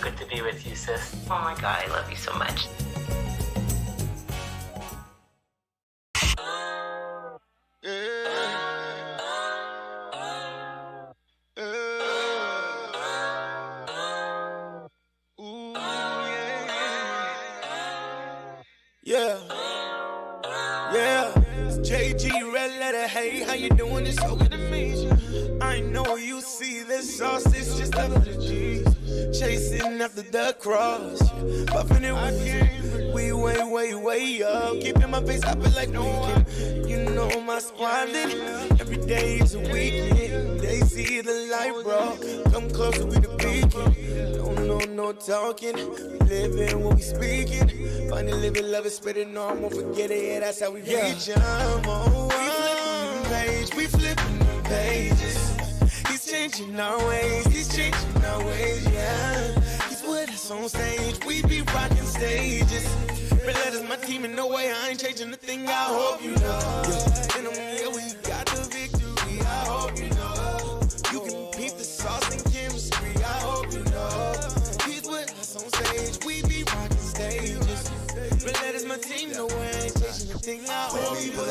good to be with you, sis. Oh my God, I love you so much. Yeah, it's JG, red letter, hey, how you doing? It's so good to meet you. I know you see this sauce, it's just a little G's. Chasing after the cross, puffing it with we way up. Keeping my face up like no one. You know my squad lit. Every day is a weekend. They see the light, bro. Come closer, we the beacon. No talking. Living what we speaking. Finally living, love it, spread it, no, I won't forget it. Yeah, that's how we reach them. We flipping the pages. He's changing our ways, yeah. He's with us on stage, we be rocking stages. Red letters, my team, and no way I ain't changing the thing, I hope you know. And yeah, we got the victory, I hope you know. You can peep the sauce and chemistry, I hope you know. He's with us on stage, we be rocking stages. Red letters, my team, no way I ain't changing the thing, I hope you know.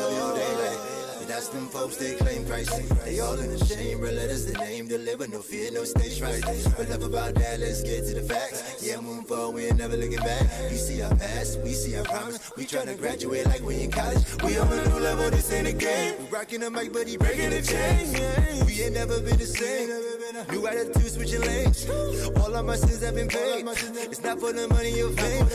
That's them folks, they claim pricing. They all in the shame, red letters, the name, deliver, no fear, no stage fright. But enough about that, let's get to the facts. Yeah, moving forward, we ain't never looking back. You see our past, we see our promise. We tryna graduate like we in college. We on a new level, this ain't a game. We rocking the mic, but he breaking the chain. We ain't never been the same. New attitude, switching lanes. All of my sins have been paid. It's not for the money or fame.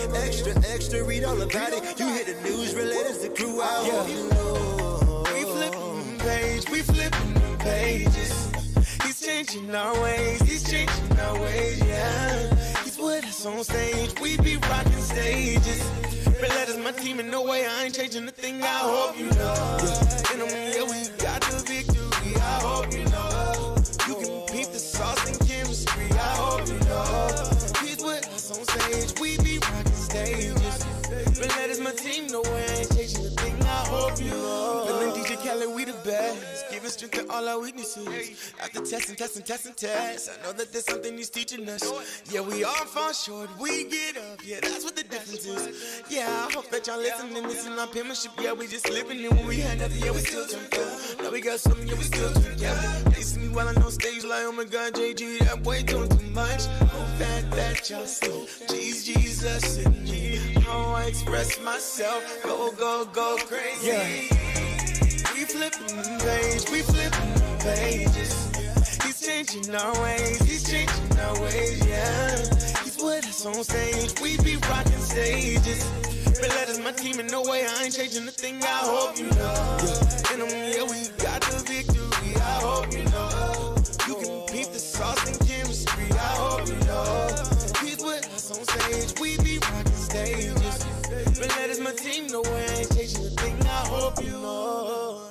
Extra, read all about it. You hit the news, red letters, the crew, I hope you know. We flipping the pages. He's changing our ways, yeah. He's with us on stage, we be rocking stages. Red letters, my team, and no way I ain't changing the thing, I hope you know. And yeah, we got the victory, I hope you know. You can peep the sauce and chemistry, I hope you know. He's with us on stage, we be rocking stages. Red letters, my team, no way I ain't changing the thing, I hope you know. Feeling DJ Khaled, we the best. Giving strength to all our weaknesses. After testing, I know that there's something he's teaching us. Yeah, we all fall short, we get up. Yeah, that's what the difference is. Yeah, I hope that y'all listening. Missing our penmanship. Yeah, we just living it when we had nothing. Yeah, we still turn good. Now we got something, yeah, we still together. They see me while I'm on stage like, oh my God, JG, that boy doing too much. Oh, that y'all see. Jesus in me. How I express myself. Go crazy. Yeah. We flipping the pages. He's changing our ways, yeah. He's with us on stage, we be rocking stages. Red letters, my team, and no way I ain't changing the thing, I hope you know. And yeah, we got the victory, I hope you know. You can peep the sauce and chemistry, I hope you know. He's with us on stage, we be rocking stages. Red letters, my team, no way I ain't changing the thing, I hope you know.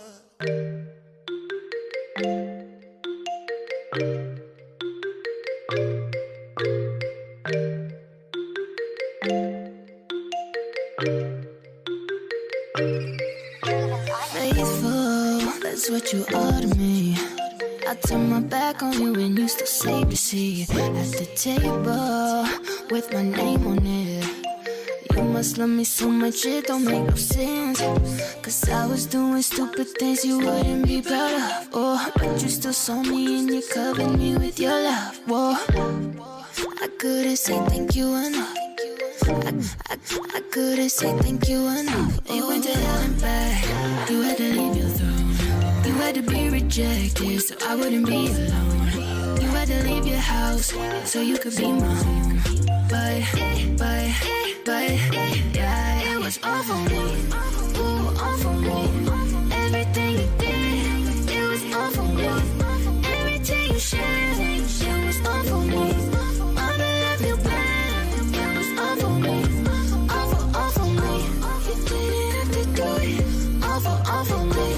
Faithful, that's what you are to me. I turn my back on you and you still save the seat at the table with my name on it. You must love me so much it don't make no sense. Cause I was doing stupid things you wouldn't be proud of. Oh, but you still saw me and you covered me with your love. Whoa, I couldn't say thank you enough. I couldn't say thank you enough. You went to hell and back. You had to leave your throne. You had to be rejected so I wouldn't be alone. You had to leave your house so you could be my home. But, yeah, it was all for me. Ooh, all for me. Everything you did, it was all for me. Everything you shared, it was all for me. All the love you back, it was all for me. All for me. You didn't have to do it. All for me.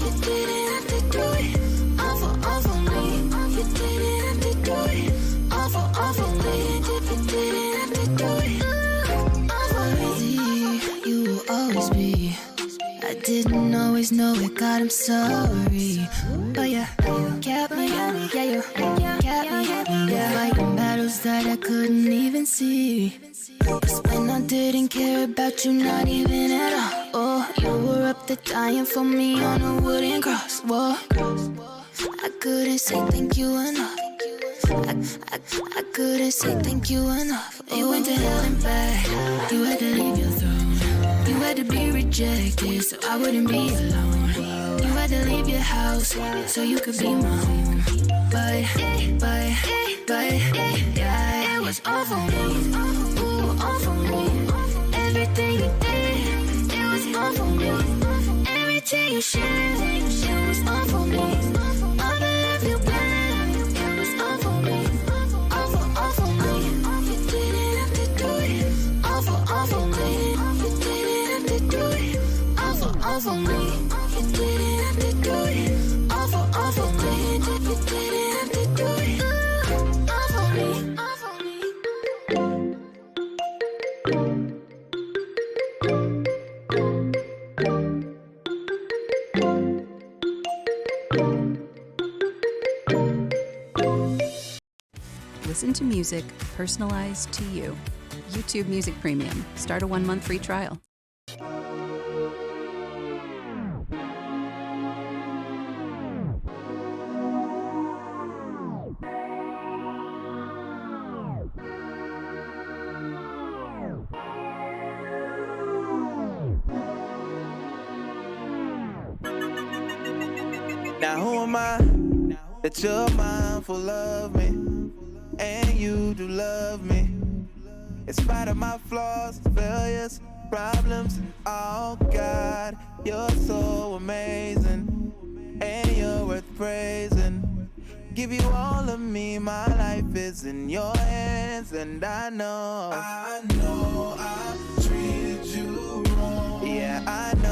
You didn't have to do it. All for me. You didn't have to do it. All for me. You didn't have to do it. You will always be. I didn't always know it, God, I'm sorry. But yeah, kept me, yeah, you kept me, yeah. Fighting battles that I I couldn't even see. It's when I didn't care about you, not even at all. Oh, you were up there dying for me on a wooden cross. Whoa, I couldn't say thank you enough. I couldn't say thank you enough. You went to hell and back. You had to leave your throne. You had to be rejected so I wouldn't be alone. You had to leave your house so you could be my home. But, yeah, it was all for me. Ooh, all for me. Everything you did, it was all for me. Everything you shared, it was all for me. All the love you planned, it was all for me. All for me. You didn't have to do it. All for me. You didn't have to do it. All for me. You didn't have to do it. All for me. You didn't have to do it. All for me. All for me. Listen to music personalized to you. YouTube Music Premium. Start a 1-month free trial. Now who am I that you're mindful of me, and you do love me, in spite of my flaws, failures, problems, oh God, you're so amazing, and you're worth praising. Give you all of me, my life is in your hands, and I know I treated you wrong. Yeah, I know